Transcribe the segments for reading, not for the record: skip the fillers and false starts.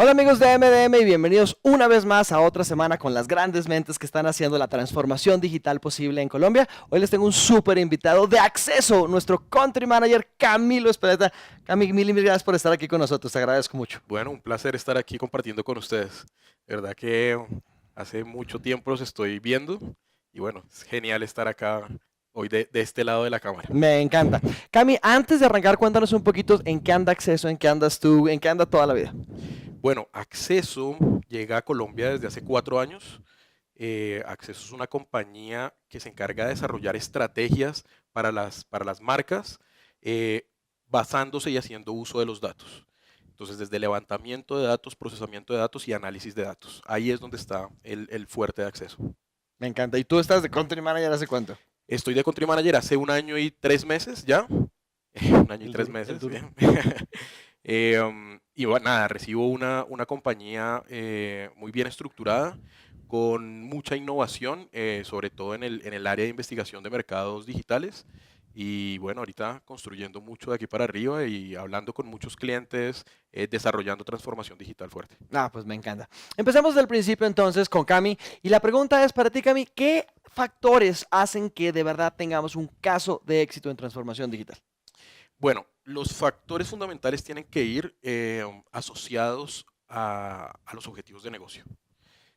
Hola amigos de MDM y bienvenidos una vez más a otra semana con las grandes mentes que están haciendo la transformación digital posible en Colombia. Hoy les tengo un súper invitado de Acceso, nuestro country manager Camilo Espeleta. Cami, mil y mil gracias por estar aquí con nosotros, te agradezco mucho. Bueno, un placer estar aquí compartiendo con ustedes. De verdad que hace mucho tiempo los estoy viendo y bueno, es genial estar acá hoy de este lado de la cámara. Me encanta. Cami, antes de arrancar, cuéntanos un poquito en qué anda Acceso, en qué andas tú, en qué anda toda la vida. Bueno, Acceso llega a Colombia desde hace 4 años. Acceso es una compañía que se encarga de desarrollar estrategias para las marcas, eh, basándose y haciendo uso de los datos. Entonces, desde levantamiento de datos, procesamiento de datos y análisis de datos. Ahí es donde está el fuerte de Acceso. Me encanta. ¿Y tú estás de country manager hace cuánto? Estoy de Country Manager hace 1 año y 3 meses ya. 1 año y 3 El meses, duro. bien. Y bueno, nada, recibo una compañía muy bien estructurada, con mucha innovación, sobre todo en el área de investigación de mercados digitales. Y bueno, ahorita construyendo mucho de aquí para arriba y hablando con muchos clientes, desarrollando transformación digital fuerte. Ah, pues me encanta. Empecemos desde el principio entonces con Cami. Y la pregunta es para ti, Cami, ¿qué factores hacen que de verdad tengamos un caso de éxito en transformación digital? Bueno, los factores fundamentales tienen que ir asociados a los objetivos de negocio.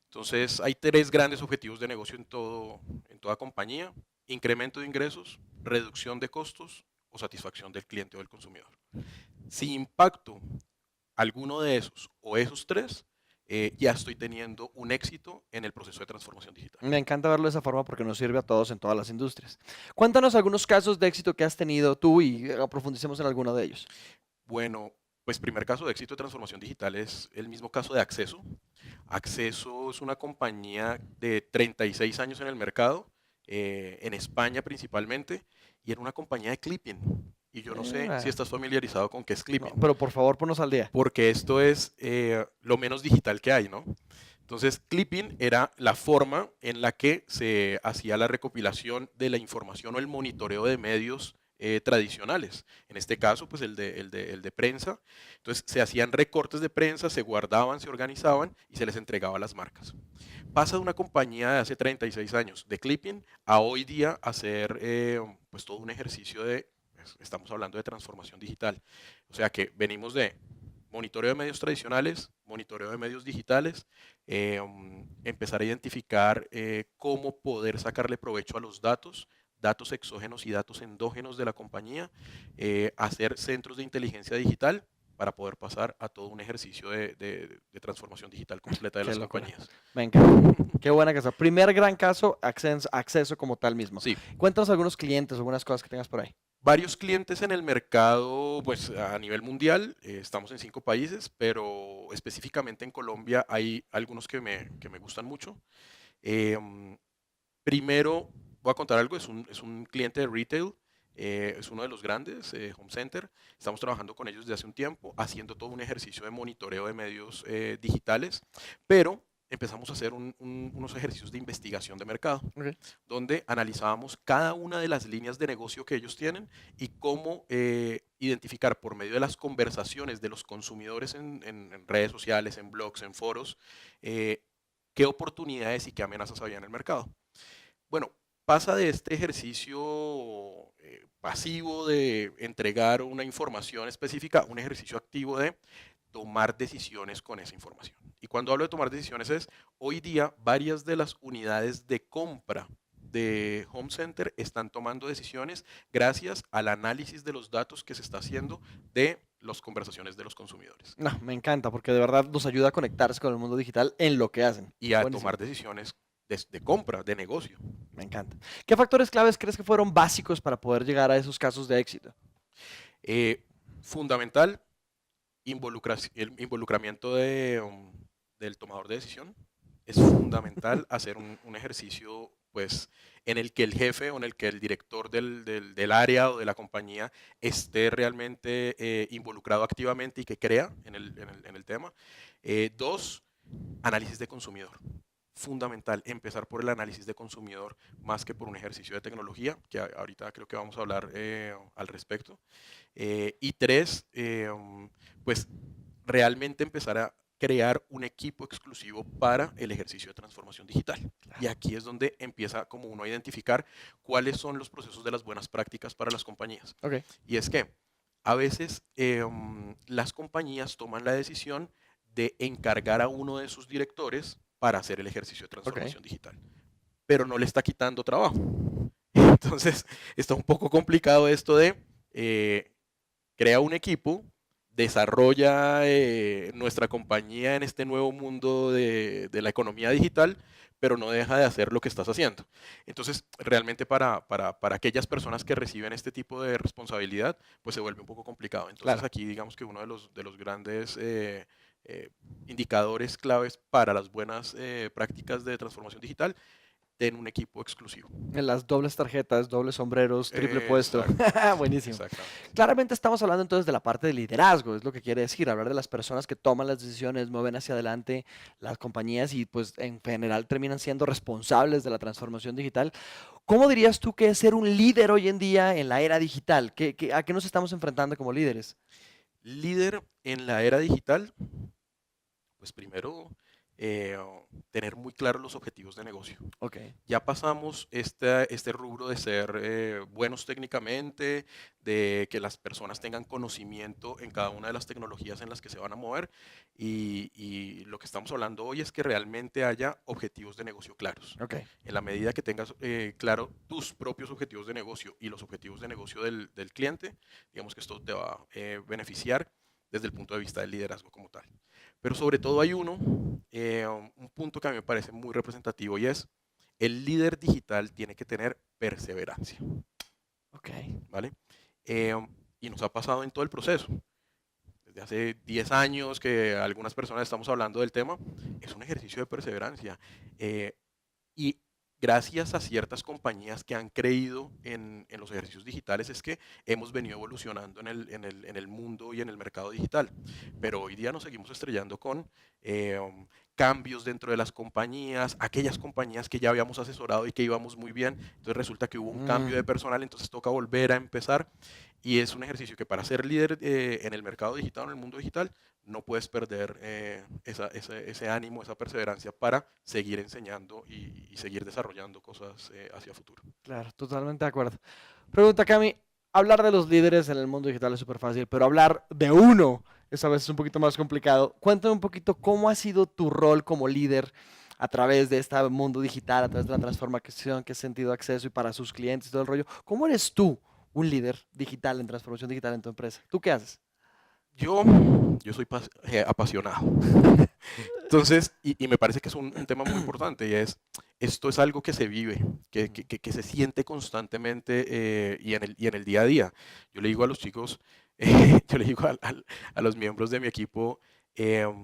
Entonces, hay tres grandes objetivos de negocio en toda compañía: incremento de ingresos, reducción de costos o satisfacción del cliente o del consumidor. Si impacto alguno de esos o esos tres, ya estoy teniendo un éxito en el proceso de transformación digital. Me encanta verlo de esa forma porque nos sirve a todos en todas las industrias. Cuéntanos algunos casos de éxito que has tenido tú y profundicemos en alguno de ellos. Bueno, pues primer caso de éxito de transformación digital es el mismo caso de Acceso. Acceso es una compañía de 36 años en el mercado, en España principalmente, y era una compañía de clipping. Y yo no sé si Ah, estás familiarizado con qué es no, clipping, pero por favor, ponnos al día. porque esto es lo menos digital que hay, ¿no? Entonces, clipping era la forma en la que se hacía la recopilación de la información o el monitoreo de medios tradicionales. En este caso, pues el de prensa. Entonces, se hacían recortes de prensa, se guardaban, se organizaban y se les entregaba a las marcas. Pasa de una compañía de hace 36 años de clipping a hoy día hacer pues todo un ejercicio pues, estamos hablando de transformación digital. O sea que venimos de monitoreo de medios tradicionales, monitoreo de medios digitales, empezar a identificar cómo poder sacarle provecho a los datos, datos exógenos y datos endógenos de la compañía, hacer centros de inteligencia digital para poder pasar a todo un ejercicio de transformación digital completa de Qué las locura. compañías. Me encanta. Qué buena casa. Primer gran caso, acceso como tal mismo. Sí, Cuéntanos algunos clientes, algunas cosas que tengas por ahí. varios clientes en el mercado, pues a nivel mundial, estamos en 5 países, pero específicamente en Colombia hay algunos que me gustan mucho. Em, Primero, voy a contar algo, es un cliente de retail, es uno de los grandes, Home Center. Estamos trabajando con ellos desde hace un tiempo, haciendo todo un ejercicio de monitoreo de medios digitales, pero empezamos a hacer unos ejercicios de investigación de mercado, Ok. donde analizábamos cada una de las líneas de negocio que ellos tienen y cómo identificar por medio de las conversaciones de los consumidores en redes sociales, en blogs, en foros, eh, qué oportunidades y qué amenazas había en el mercado. Bueno, pasa de este ejercicio pasivo de entregar una información específica a un ejercicio activo de tomar decisiones con esa información. Y cuando hablo de tomar decisiones es, hoy día varias de las unidades de compra de Home Center están tomando decisiones gracias al análisis de los datos que se está haciendo de las conversaciones de los consumidores No, me encanta porque de verdad nos ayuda a conectarse con el mundo digital en lo que hacen. y a Buenísimo. tomar decisiones de compra, de negocio. Me encanta. ¿Qué factores claves crees que fueron básicos para poder llegar a esos casos de éxito? Eh, Fundamental, el involucramiento del tomador de decisión. Es fundamental hacer un ejercicio pues, en el que el jefe o en el que el director del área o de la compañía esté realmente involucrado activamente y que crea en el tema. Dos, análisis de consumidor. Fundamental empezar por el análisis de consumidor más que por un ejercicio de tecnología, que ahorita creo que vamos a hablar al respecto. Y tres, pues realmente empezar a crear un equipo exclusivo para el ejercicio de transformación digital. Claro. Y aquí es donde empieza como uno a identificar cuáles son los procesos de las buenas prácticas para las compañías. Ok. Y es que a veces las compañías toman la decisión de encargar a uno de sus directores para hacer el ejercicio de Ok. transformación digital, pero no le está quitando trabajo. Entonces, está un poco complicado esto de crea un equipo, desarrolla nuestra compañía en este nuevo mundo de la economía digital, pero no deja de hacer lo que estás haciendo. Entonces, realmente para aquellas personas que reciben este tipo de responsabilidad, pues se vuelve un poco complicado. Entonces, Claro. aquí digamos que uno de los grandes eh, indicadores claves para las buenas prácticas de transformación digital, ten un equipo exclusivo. En las dobles tarjetas, dobles sombreros, triple puesto. Exacto, Buenísimo. exactamente. Claramente estamos hablando entonces de la parte de liderazgo, es lo que quiere decir, hablar de las personas que toman las decisiones, mueven hacia adelante las compañías y pues en general terminan siendo responsables de la transformación digital. ¿Cómo dirías tú que es ser un líder hoy en día en la era digital? ¿A qué nos estamos enfrentando como líderes? Líder en la era digital, pues primero eh, tener muy claros los objetivos de negocio. Ok. Ya pasamos este rubro de ser buenos técnicamente, de que las personas tengan conocimiento en cada una de las tecnologías en las que se van a mover y lo que estamos hablando hoy es que realmente haya objetivos de negocio claros. Ok. En la medida que tengas claro tus propios objetivos de negocio y los objetivos de negocio del cliente, digamos que esto te va a beneficiar desde el punto de vista del liderazgo como tal. Pero sobre todo hay un punto que a mí me parece muy representativo y es el líder digital tiene que tener perseverancia, Ok. ¿vale? Eh, y nos ha pasado en todo el proceso. Desde hace 10 años que algunas personas estamos hablando del tema, es un ejercicio de perseverancia. Eh, y gracias a ciertas compañías que han creído en los ejercicios digitales es que hemos venido evolucionando en el mundo y en el mercado digital. Pero hoy día nos seguimos estrellando con cambios dentro de las compañías, aquellas compañías que ya habíamos asesorado y que íbamos muy bien. Entonces resulta que hubo un cambio de Mm, personal, entonces toca volver a empezar. Y es un ejercicio que para ser líder en el mercado digital, en el mundo digital, no puedes perder ese ánimo, esa perseverancia para seguir enseñando y seguir desarrollando cosas hacia futuro. claro, totalmente de acuerdo. Pregunta, Cami, hablar de los líderes en el mundo digital es súper fácil, pero hablar de uno es a veces un poquito más complicado. Cuéntame un poquito cómo ha sido tu rol como líder a través de este mundo digital, a través de la transformación que has sentido acceso y para sus clientes y todo el rollo. ¿Cómo eres tú un líder digital en transformación digital en tu empresa? ¿Tú qué haces? Yo, yo soy apasionado. Entonces, y me parece que es un tema muy importante y es, esto es algo que se vive, Ujú. que se siente constantemente y en el día a día. Yo le digo a los chicos, yo le digo a los miembros de mi equipo, lo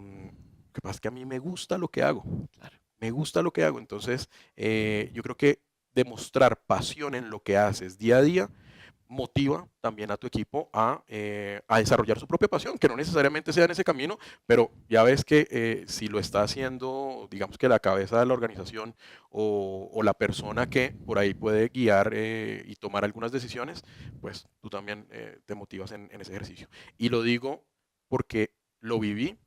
que pasa es que a mí me gusta lo que hago, Claro. me gusta lo que hago. Entonces, yo creo que demostrar pasión en lo que haces día a día motiva también a tu equipo a desarrollar su propia pasión, que no necesariamente sea en ese camino, pero ya ves que si lo está haciendo, digamos que la cabeza de la organización o la persona que por ahí puede guiar y tomar algunas decisiones, pues tú también te motivas en ese ejercicio. Y lo digo porque lo viví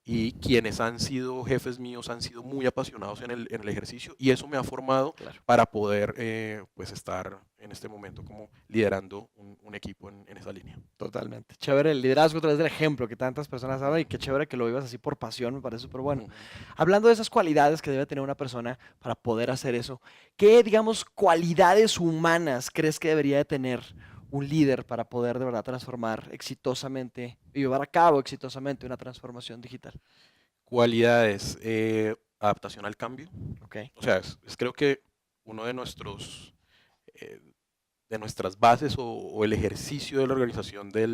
y quienes han sido jefes míos han sido muy apasionados en el ejercicio y eso me ha formado Claro. para poder pues estar en este momento como liderando un equipo en esa línea. Totalmente. Chévere el liderazgo a través del ejemplo que tantas personas hablan y qué chévere que lo vivas así por pasión, me parece súper bueno. Ujú. Hablando de esas cualidades que debe tener una persona para poder hacer eso, ¿qué, digamos, cualidades humanas crees que debería de tener un líder para poder de verdad transformar exitosamente y llevar a cabo exitosamente una transformación digital? Cualidades, adaptación al cambio. Ok. O sea, es creo que uno eh, de nuestras bases o el ejercicio de la organización de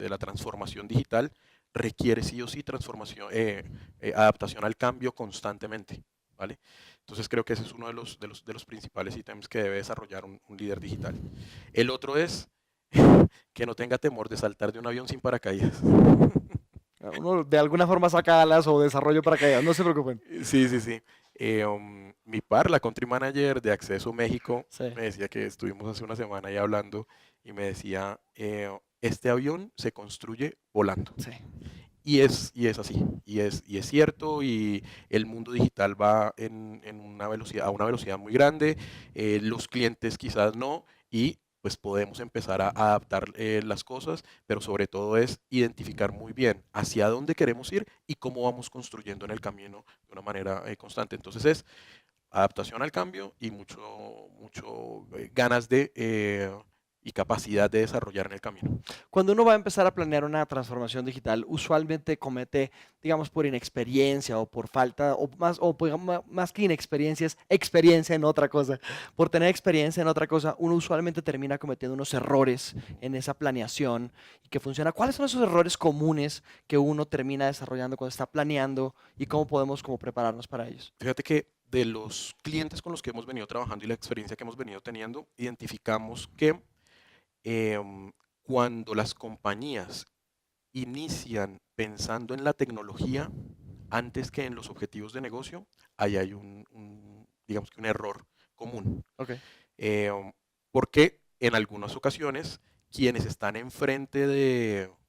la transformación digital requiere sí o sí adaptación al cambio constantemente, ¿vale? Entonces creo que ese es uno de los principales ítems que debe desarrollar un líder digital. El otro es que no tenga temor de saltar de un avión sin paracaídas. Uno de alguna forma saca alas o desarrollo para que no se preocupen. Sí, sí, sí. Mi par, la country manager de Acceso México, Sí, me decía que estuvimos hace una semana ahí hablando y me decía, este avión se construye volando. sí. Y es así, y es cierto, y el mundo digital va en una velocidad, a una velocidad muy grande, los clientes quizás no, y pues podemos empezar a adaptar las cosas, pero sobre todo es identificar muy bien hacia dónde queremos ir y cómo vamos construyendo en el camino de una manera constante. Entonces es adaptación al cambio y mucho ganas de y capacidad de desarrollar en el camino. Cuando uno va a empezar a planear una transformación digital, usualmente comete, digamos, por inexperiencia o por falta, más que inexperiencia, es experiencia en otra cosa. Por tener experiencia en otra cosa, uno usualmente termina cometiendo unos errores en esa planeación y que funciona. ¿Cuáles son esos errores comunes que uno termina desarrollando cuando está planeando y cómo podemos como prepararnos para ellos? Fíjate que de los clientes con los que hemos venido trabajando y la experiencia que hemos venido teniendo, identificamos que cuando las compañías inician pensando en la tecnología antes que en los objetivos de negocio, ahí hay digamos que un error común. Ok, Porque en algunas ocasiones quienes están enfrente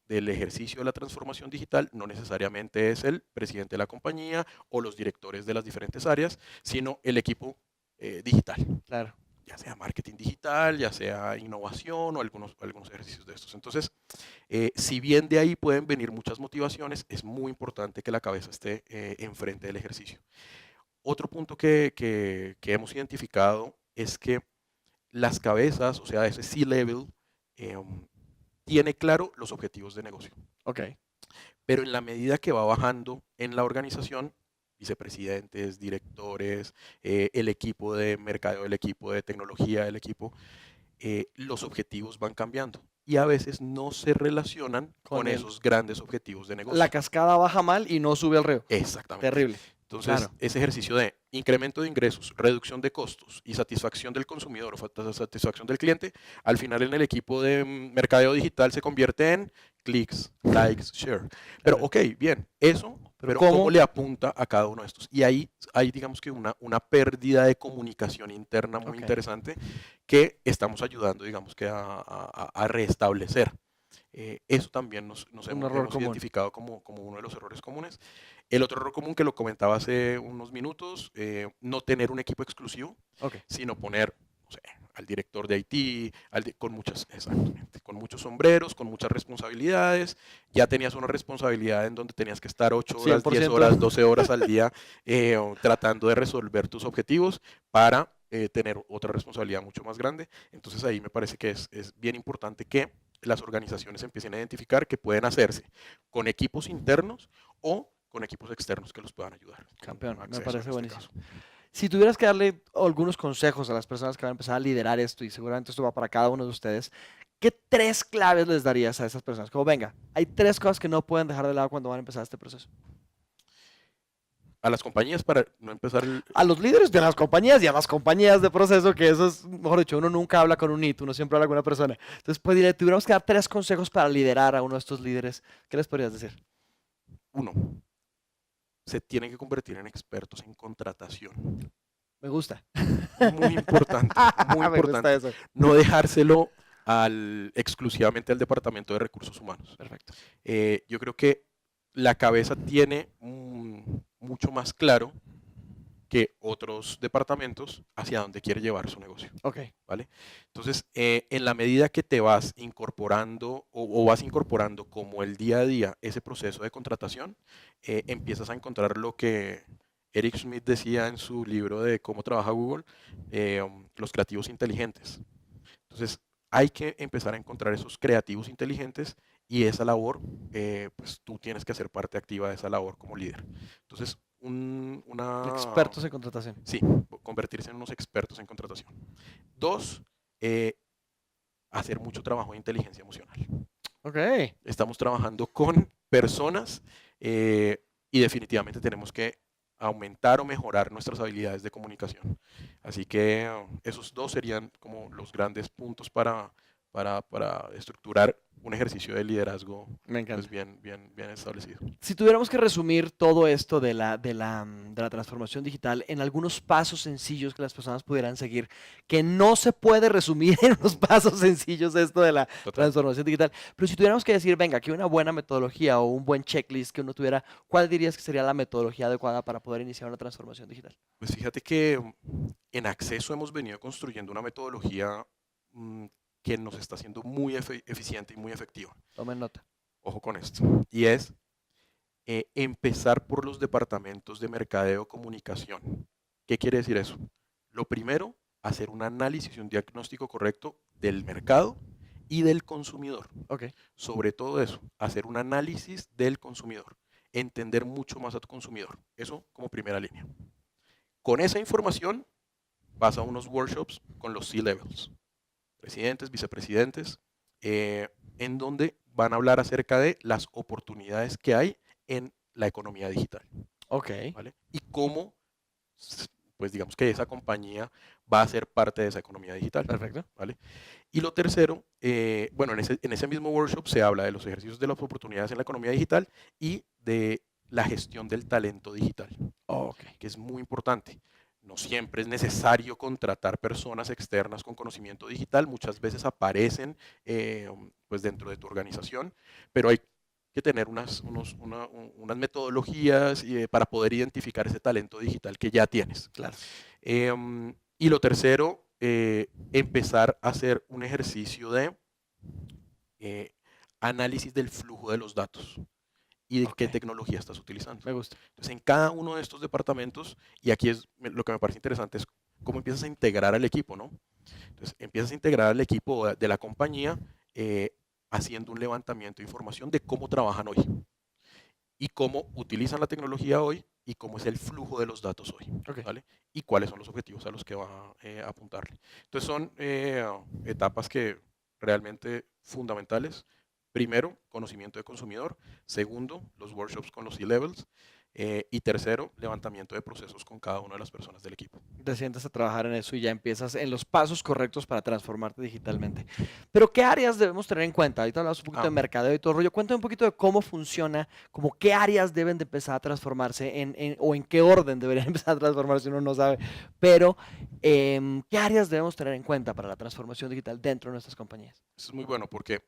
del ejercicio de la transformación digital no necesariamente es el presidente de la compañía o los directores de las diferentes áreas, sino el equipo digital, claro. ya sea marketing digital, ya sea innovación o algunos ejercicios de estos. Entonces, si bien de ahí pueden venir muchas motivaciones, es muy importante que la cabeza esté enfrente del ejercicio. Otro punto que hemos identificado es que las cabezas, o sea, ese C-level, tiene claro los objetivos de negocio. Ok, Pero en la medida que va bajando en la organización, vicepresidentes, directores, el equipo de mercadeo, el equipo de tecnología, el equipo, los objetivos van cambiando y a veces no se relacionan con con él. esos grandes objetivos de La negocio. cascada baja mal y no sube al río. Exactamente. Terrible. Entonces, Claro. ese ejercicio de incremento de ingresos, reducción de costos y satisfacción del consumidor o satisfacción del cliente, al final en el equipo de mercadeo digital se convierte en clics, likes, share. Pero, Claro. ok, bien, eso, Pero pero ¿cómo ¿cómo? le apunta a cada uno de estos? Y ahí hay, digamos que una pérdida de comunicación interna muy Ok. interesante que estamos ayudando, digamos que a restablecer. Eso también Un error hemos común. identificado como uno de los errores comunes. El otro error común que lo comentaba hace unos minutos, no tener un equipo exclusivo, Ok. sino poner, no sé, al director de IT, exactamente, con muchos sombreros, con muchas responsabilidades. Ya tenías una responsabilidad en donde tenías que estar 8 cien horas, por 10 ciento. horas, 12 horas al día tratando de resolver tus objetivos para tener otra responsabilidad mucho más grande. Entonces ahí me parece que es bien importante que las organizaciones empiecen a identificar que pueden hacerse con equipos internos o con equipos externos que los puedan ayudar, con Campeón, me acceso en parece este buenísimo. caso. Si tuvieras que darle algunos consejos a las personas que van a empezar a liderar esto, y seguramente esto va para cada uno de ustedes, ¿qué tres claves les darías a esas personas? Como, venga, hay tres cosas que no pueden dejar de lado cuando van a empezar este proceso. A las compañías para no empezar A los líderes de las compañías y a las compañías de proceso, que eso es, mejor dicho, uno nunca habla con un hito, uno siempre habla con una persona. Entonces, pues, tuviéramos que dar tres consejos para liderar a uno de estos líderes. ¿Qué les podrías decir? uno, se tienen que convertir en expertos en contratación. Me gusta. Muy importante, muy Me gusta importante. eso. No dejárselo exclusivamente al Departamento de Recursos Humanos. Perfecto. Yo creo que la cabeza tiene mucho más claro que otros departamentos hacia dónde quiere llevar su negocio. Ok. ¿Vale? Entonces, en la medida que te vas incorporando o vas incorporando como el día a día ese proceso de contratación, empiezas a encontrar lo que Eric Schmidt decía en su libro de cómo trabaja Google, los creativos inteligentes. Entonces, hay que empezar a encontrar esos creativos inteligentes y esa labor, pues tú tienes que hacer parte activa de esa labor como líder. Entonces, Expertos en contratación. sí, convertirse en unos expertos en contratación. Dos, eh, hacer mucho trabajo de inteligencia emocional. Ok. Estamos trabajando con personas y definitivamente tenemos que aumentar o mejorar nuestras habilidades de comunicación. Así que esos dos serían como los grandes puntos para estructurar un ejercicio de liderazgo Me encanta. pues bien establecido. Si tuviéramos que resumir todo esto de la transformación digital en algunos pasos sencillos que las personas pudieran seguir, que no se puede resumir en unos pasos sencillos esto de la Total. transformación digital, pero si tuviéramos que decir, venga, aquí hay una buena metodología o un buen checklist que uno tuviera, ¿cuál dirías que sería la metodología adecuada para poder iniciar una transformación digital? Pues fíjate que en Acceso hemos venido construyendo una metodología mm, que nos está haciendo muy eficiente y muy efectiva. Tomen nota. Ojo con esto. Y es empezar por los departamentos de mercadeo comunicación. ¿Qué quiere decir eso? Lo primero, hacer un análisis y un diagnóstico correcto del mercado y del consumidor. Ok. Sobre todo eso, hacer un análisis del consumidor, entender mucho más a tu consumidor. Eso como primera línea. Con esa información vas a unos workshops con los C-levels, presidentes, vicepresidentes, en donde van a hablar acerca de las oportunidades que hay en la economía digital, Ok. ¿vale? Y cómo, pues digamos que esa compañía va a ser parte de esa economía digital, Perfecto. ¿vale? Y lo tercero, bueno, en ese mismo workshop se habla de los ejercicios de las oportunidades en la economía digital y de la gestión del talento digital, Ok. que es muy importante. No siempre es necesario contratar personas externas con conocimiento digital, muchas veces aparecen pues dentro de tu organización, pero hay que tener unas metodologías para poder identificar ese talento digital que ya tienes. Claro. Y lo tercero, empezar a hacer un ejercicio de análisis del flujo de los datos y de qué Ok. tecnología estás utilizando. Me gusta. Entonces, en cada uno de estos departamentos, y aquí es lo que me parece interesante, es cómo empiezas a integrar al equipo, ¿no? Entonces, empiezas a integrar al equipo de la compañía haciendo un levantamiento de información de cómo trabajan hoy y cómo utilizan la tecnología hoy y cómo es el flujo de los datos hoy, Ok. ¿vale? Y cuáles son los objetivos a los que va a apuntarle. Entonces, son etapas que realmente fundamentales. Primero, conocimiento de consumidor. Segundo, los workshops con los C-levels. Y tercero, levantamiento de procesos con cada una de las personas del equipo. Te sientas a trabajar en eso y ya empiezas en los pasos correctos para transformarte digitalmente. Pero ¿qué áreas debemos tener en cuenta? Ahorita hablamos un poquito de mercadeo y todo el rollo. Cuéntame un poquito de cómo funciona, como qué áreas deben de empezar a transformarse o en qué orden deberían empezar a transformarse, uno no sabe. Pero, ¿qué áreas debemos tener en cuenta para la transformación digital dentro de nuestras compañías? Eso es muy bueno porque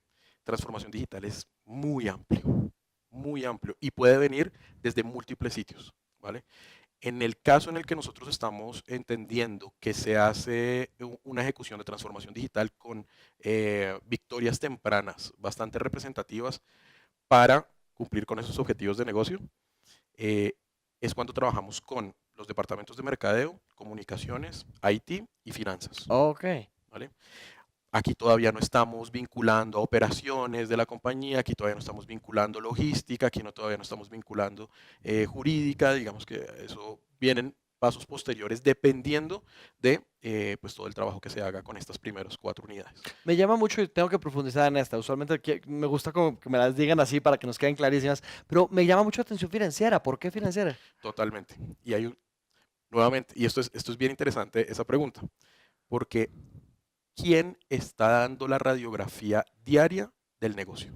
transformación digital es muy amplio y puede venir desde múltiples sitios, ¿vale? En el caso en el que nosotros estamos entendiendo que se hace una ejecución de transformación digital con victorias tempranas bastante representativas para cumplir con esos objetivos de negocio, eh, es cuando trabajamos con los departamentos de mercadeo, comunicaciones, IT y finanzas, Ok. ¿vale? Aquí todavía no estamos vinculando a operaciones de la compañía, aquí todavía no estamos vinculando logística, aquí todavía no estamos vinculando jurídica, digamos que eso vienen pasos posteriores dependiendo de pues todo el trabajo que se haga con estas primeras 4 unidades. Me llama mucho y tengo que profundizar en esta. Usualmente me gusta como que me las digan así para que nos queden clarísimas, pero me llama mucho la atención financiera. ¿Por qué financiera? Totalmente. Y hay nuevamente, y esto es bien interesante esa pregunta, porque ¿quién está dando la radiografía diaria del negocio?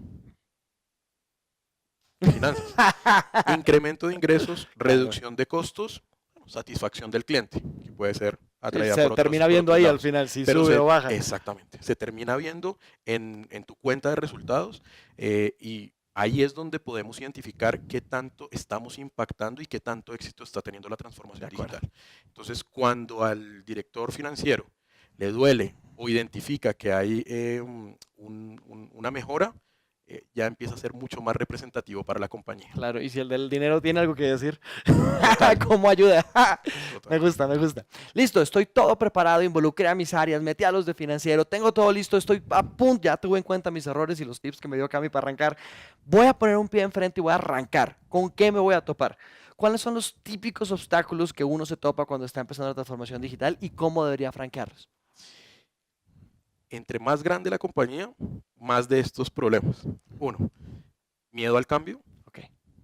Finanzas. Incremento de ingresos, Claro. reducción de costos, satisfacción del cliente, que puede ser atraída Se por termina por viendo otros ahí al lados. final si Pero sube o baja. exactamente, se termina viendo en tu cuenta de resultados y ahí es donde podemos identificar qué tanto estamos impactando y qué tanto éxito está teniendo la De transformación acuerdo. digital. Entonces, cuando al director financiero le duele o identifica que hay una mejora, ya empieza a ser mucho más representativo para la compañía. Claro, y si el del dinero tiene algo que decir, Total, ¿cómo ayuda? total. Me gusta, me gusta. Listo, estoy todo preparado, involucré a mis áreas, metí a los de financiero, tengo todo listo, estoy a punto, ya tuve en cuenta mis errores y los tips que me dio Cami para arrancar. Voy a poner un pie enfrente y voy a arrancar. ¿Con qué me voy a topar? ¿Cuáles son los típicos obstáculos que uno se topa cuando está empezando la transformación digital y cómo debería franquearlos? Entre más grande la compañía, más de estos problemas. Uno, miedo al cambio. Ok.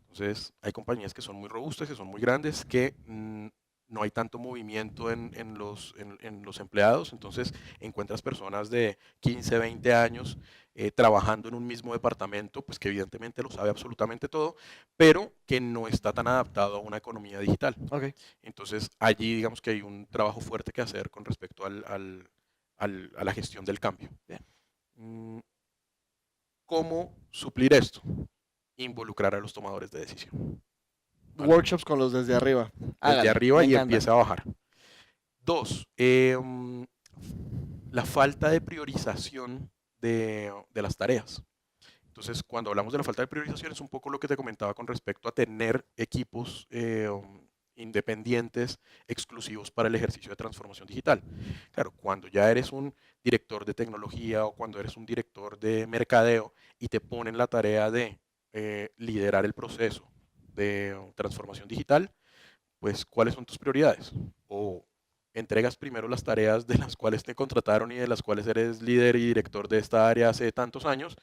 Entonces, hay compañías que son muy robustas, que son muy grandes, que no hay tanto movimiento en los empleados, entonces encuentras personas de 15, 20 años trabajando en un mismo departamento, pues que evidentemente lo sabe absolutamente todo, pero que no está tan adaptado a una economía digital. Ok. Entonces allí digamos que hay un trabajo fuerte que hacer con respecto a la gestión del cambio. Bien. Mm, ¿Cómo suplir esto? Involucrar a los tomadores de decisión. ¿Vale? Workshops con los desde arriba. Desde Hágale, arriba me y encanta. empieza a bajar. Dos, la falta de priorización de las tareas. Entonces, cuando hablamos de la falta de priorización, es un poco lo que te comentaba con respecto a tener equipos independientes, exclusivos para el ejercicio de transformación digital. Claro, cuando ya eres un director de tecnología o cuando eres un director de mercadeo y te ponen la tarea de liderar el proceso de transformación digital, pues, ¿cuáles son tus prioridades? O entregas primero las tareas de las cuales te contrataron y de las cuales eres líder y director de esta área hace tantos años,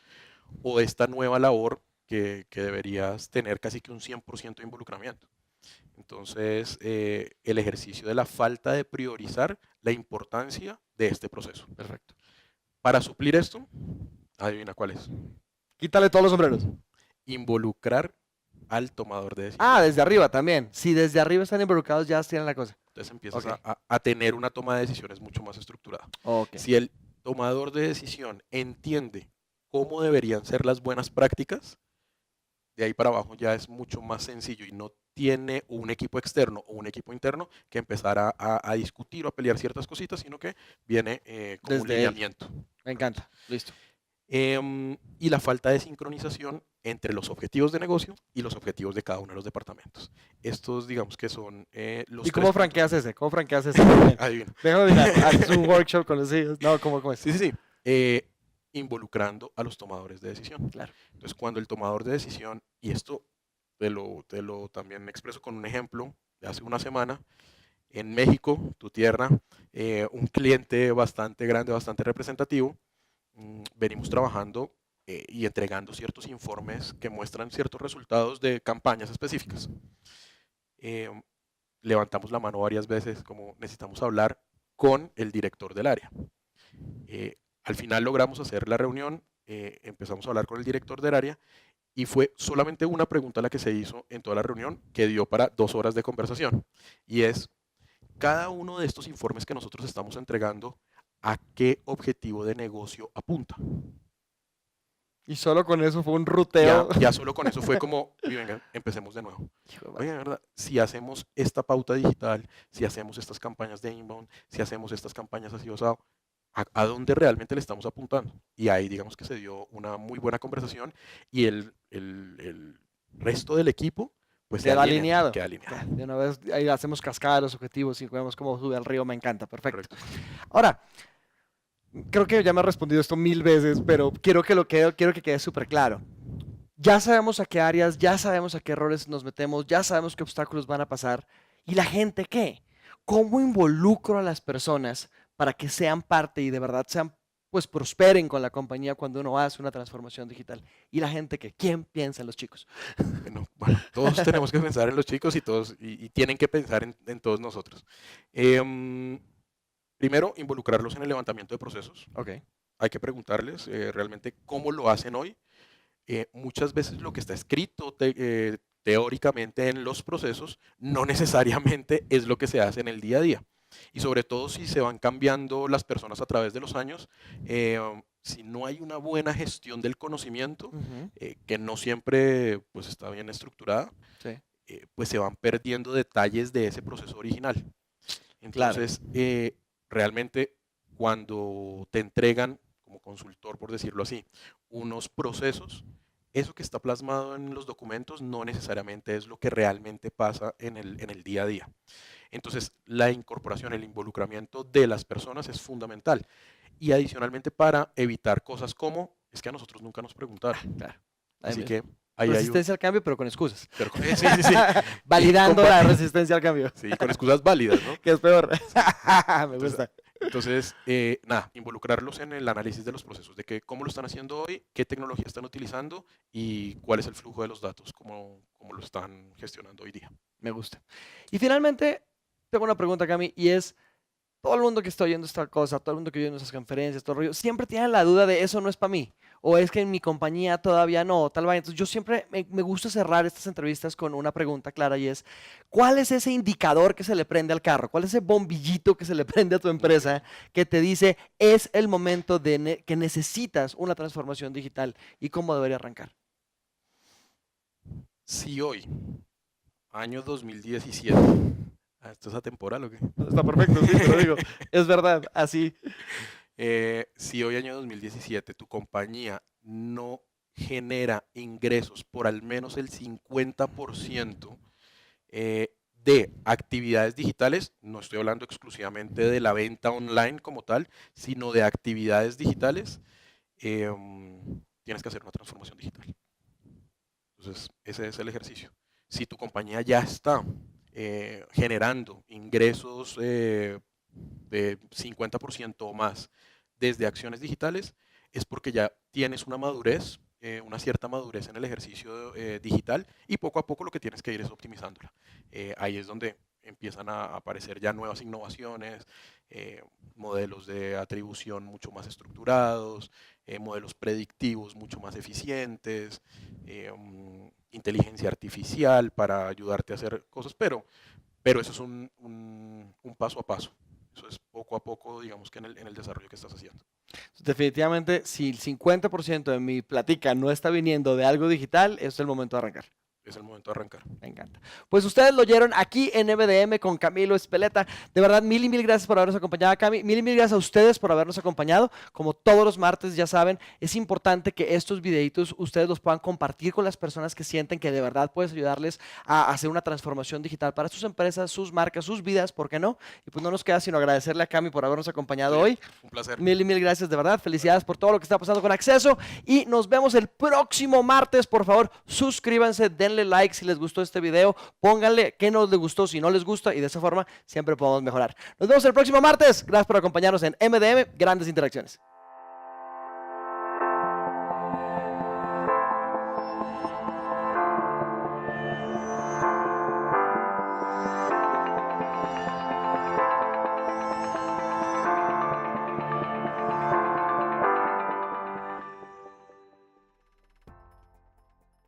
o esta nueva labor que deberías tener casi que un 100% de involucramiento. Entonces, el ejercicio de la falta de priorizar la importancia de este proceso. Perfecto. Para suplir esto, adivina cuál es. Quítale todos los sombreros. Involucrar al tomador de Ah, decisión. desde arriba también. Si desde arriba están involucrados, ya tienen la cosa. Entonces empiezas Ok. a tener una toma de decisiones mucho más estructurada. Ok. Si el tomador de decisión entiende cómo deberían ser las buenas prácticas, de ahí para abajo ya es mucho más sencillo y no tiene un equipo externo o un equipo interno que empezar a discutir o a pelear ciertas cositas, sino que viene como un Desde él. lineamiento. Me encanta. Listo. Y la falta de sincronización entre los objetivos de negocio y los objetivos de cada uno de los departamentos. Estos, digamos que son los ¿Y tres cómo puntos. franqueas ese? ¿Cómo franqueas ese también? Adivina. Déjame mirar. Haces un workshop con los hijos. No, ¿cómo es? Sí, sí, sí. Involucrando a los tomadores de decisión. Claro. Entonces, cuando el tomador de decisión, y esto te lo también expreso con un ejemplo de hace una semana, en México, tu tierra, un cliente bastante grande, bastante representativo, venimos trabajando y entregando ciertos informes que muestran ciertos resultados de campañas específicas. Eh, Levantamos la mano varias veces como necesitamos hablar con el director del área. Al final logramos hacer la reunión, empezamos a hablar con el director del área y fue solamente una pregunta la que se hizo en toda la reunión que dio para 2 horas de conversación. Y es, cada uno de estos informes que nosotros estamos entregando, ¿a qué objetivo de negocio apunta? Y solo con eso fue un Ya, ruteo. ya solo con eso fue como, y venga, empecemos de nuevo. Hijo de madre. Oye, ¿verdad? Si hacemos esta pauta digital, si hacemos estas campañas de inbound, si hacemos estas campañas así osado, ¿a dónde realmente le estamos apuntando? Y ahí digamos que se dio una muy buena conversación y el resto del equipo pues se Queda alinea, alineado. queda alineado. De una vez ahí hacemos cascada de los objetivos y vemos cómo sube al río. Me encanta. Perfecto. Correcto. Ahora, creo que ya me has respondido esto 1000 veces, pero quiero que quede súper claro. Ya sabemos a qué áreas, ya sabemos a qué errores nos metemos, ya sabemos qué obstáculos van a pasar. ¿Y la gente qué? ¿Cómo involucro a las personas para que sean parte y de verdad sean, pues prosperen con la compañía cuando uno hace una transformación digital? ¿Y la gente qué? ¿Quién piensa en los chicos? Bueno, todos tenemos que pensar en los chicos y todos y tienen que pensar en todos nosotros. Primero, involucrarlos en el levantamiento de procesos. Ok. Hay que preguntarles realmente cómo lo hacen hoy. Muchas veces lo que está escrito teóricamente en los procesos no necesariamente es lo que se hace en el día a día. Y sobre todo si se van cambiando las personas a través de los años, si no hay una buena gestión del conocimiento, Ujú. que no siempre pues, está bien estructurada, Sí. pues se van perdiendo detalles de ese proceso original. Claro. Entonces, realmente cuando te entregan, como consultor por decirlo así, unos procesos, eso que está plasmado en los documentos no necesariamente es lo que realmente pasa en el día a día. Entonces, la incorporación, el involucramiento de las personas es fundamental. Y adicionalmente para evitar cosas como, es que a nosotros nunca nos preguntaron. Claro. Así que ahí hay un... Resistencia al cambio, pero con excusas. pero sí, sí, sí. Validando Y la resistencia al cambio. Sí, con excusas válidas, ¿no? Que es peor. Me Entonces, gusta. Entonces, nada, involucrarlos en el análisis de los procesos, de que cómo lo están haciendo hoy, qué tecnología están utilizando y cuál es el flujo de los datos, cómo lo están gestionando hoy día. Me gusta. Y finalmente, tengo una pregunta, Cami, y es, todo el mundo que está oyendo esta cosa, todo el mundo que oye nuestras conferencias, todo el rollo, siempre tiene la duda de eso no es para mí, o es que en mi compañía todavía no, o tal vez. Entonces yo siempre me gusta cerrar estas entrevistas con una pregunta clara y es, ¿cuál es ese indicador que se le prende al carro? ¿Cuál es ese bombillito que se le prende a tu empresa que te dice es el momento de que necesitas una transformación digital y cómo debería arrancar? Si hoy, año 2017, ¿esto es atemporal o qué? Está perfecto, sí, te lo digo. Es verdad, así. Si hoy, año 2017, tu compañía no genera ingresos por al menos el 50% de actividades digitales, no estoy hablando exclusivamente de la venta online como tal, sino de actividades digitales, tienes que hacer una transformación digital. Entonces, ese es el ejercicio. Si tu compañía ya está generando ingresos de 50% o más desde acciones digitales, es porque ya tienes una madurez, una cierta madurez en el ejercicio digital, y poco a poco lo que tienes que ir es optimizándola. Ahí es donde empiezan a aparecer ya nuevas innovaciones, modelos de atribución mucho más estructurados, modelos predictivos mucho más eficientes, inteligencia artificial para ayudarte a hacer cosas, pero eso es un paso a paso. Eso es poco a poco, digamos que en el desarrollo que estás haciendo. Definitivamente, si el 50% de mi platica no está viniendo de algo digital, es el momento de arrancar. Es el momento de arrancar. Me encanta. Pues ustedes lo oyeron aquí en MDM con Camilo Espeleta. De verdad, mil y mil gracias por habernos acompañado, Cami. Mil y mil gracias a ustedes por habernos acompañado. Como todos los martes, ya saben, es importante que estos videitos ustedes los puedan compartir con las personas que sienten que de verdad puedes ayudarles a hacer una transformación digital para sus empresas, sus marcas, sus vidas, ¿por qué no? Y pues no nos queda sino agradecerle a Cami por habernos acompañado hoy. Un placer. Mil y mil gracias, de verdad. Felicidades por todo lo que está pasando con Acceso. Y nos vemos el próximo martes. Por favor, suscríbanse, denle like si les gustó este video. Pónganle qué no les gustó si no les gusta y de esa forma siempre podemos mejorar. Nos vemos el próximo martes. Gracias por acompañarnos en MDM Grandes Interacciones.